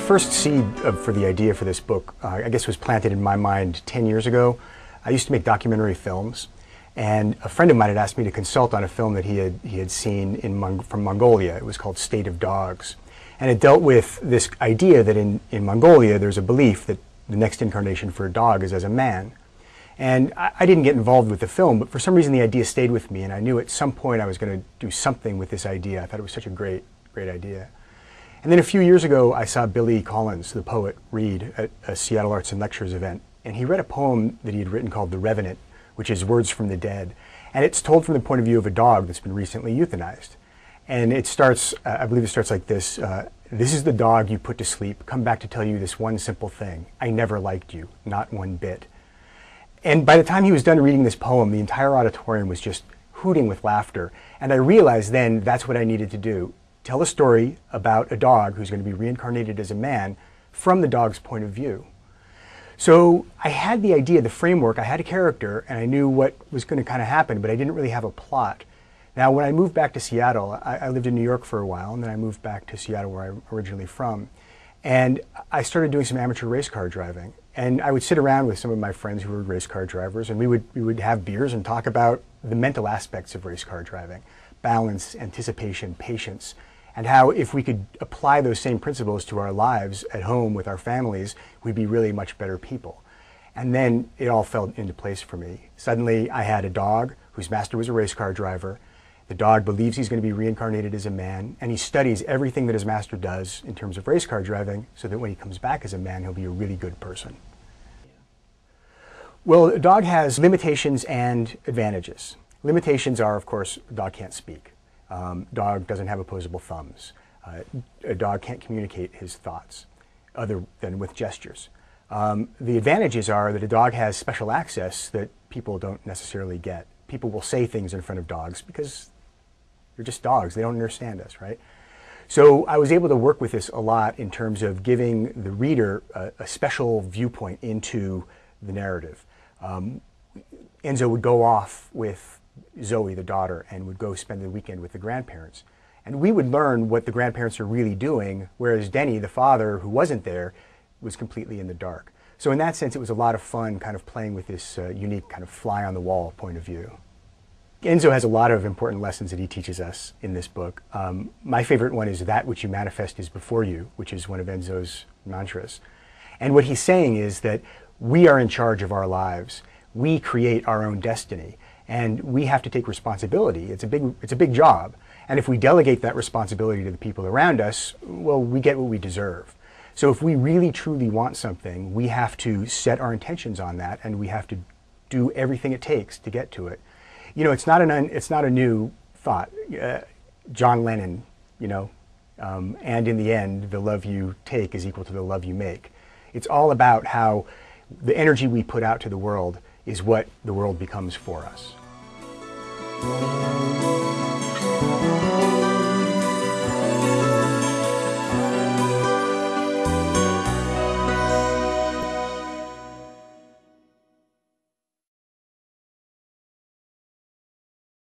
first seed for the idea for this book, I guess, was planted in my mind 10 years ago. I used to make documentary films, and a friend of mine had asked me to consult on a film that he had seen from Mongolia. It was called State of Dogs. And it dealt with this idea that in Mongolia there's a belief that the next incarnation for a dog is as a man. And I didn't get involved with the film, but for some reason the idea stayed with me, and I knew at some point I was going to do something with this idea. I thought it was such a great idea. And then a few years ago I saw Billy Collins, the poet, read at a Seattle Arts and Lectures event. And he read a poem that he had written called The Revenant, which is Words from the Dead. And it's told from the point of view of a dog that's been recently euthanized. And it starts, I believe it starts like this: this is the dog you put to sleep, come back to tell you this one simple thing. I never liked you, not one bit. And by the time he was done reading this poem, the entire auditorium was just hooting with laughter. And I realized then that's what I needed to do. Tell a story about a dog who's going to be reincarnated as a man from the dog's point of view. So I had the idea, the framework, I had a character, and I knew what was going to kind of happen, but I didn't really have a plot. Now, when I moved back to Seattle, I lived in New York for a while, and then I moved back to Seattle, where I'm originally from. And I started doing some amateur race car driving. And I would sit around with some of my friends who were race car drivers, and we would have beers and talk about the mental aspects of race car driving: balance, anticipation, patience, and how if we could apply those same principles to our lives at home with our families, we'd be really much better people. And then it all fell into place for me. Suddenly I had a dog whose master was a race car driver. The dog believes he's going to be reincarnated as a man, and he studies everything that his master does in terms of race car driving so that when he comes back as a man, he'll be a really good person. Well, a dog has limitations and advantages. Limitations are, of course, a dog can't speak. Dog doesn't have opposable thumbs. A dog can't communicate his thoughts other than with gestures. The advantages are that a dog has special access that people don't necessarily get. People will say things in front of dogs because they're just dogs. They don't understand us, right? So I was able to work with this a lot in terms of giving the reader a special viewpoint into the narrative. Enzo would go off with Zoe, the daughter, and would go spend the weekend with the grandparents. And we would learn what the grandparents are really doing, whereas Denny, the father, who wasn't there, was completely in the dark. So in that sense, it was a lot of fun kind of playing with this unique kind of fly-on-the-wall point of view. Enzo has a lot of important lessons that he teaches us in this book. My favorite one is "That which you manifest is before you," which is one of Enzo's mantras. And what he's saying is that we are in charge of our lives. We create our own destiny, and we have to take responsibility. It's a big job. And if we delegate that responsibility to the people around us, well, we get what we deserve. So if we really truly want something, we have to set our intentions on that, and we have to do everything it takes to get to it. You know, it's not a new thought. John Lennon, you know, and in the end, the love you take is equal to the love you make. It's all about how the energy we put out to the world is what the world becomes for us.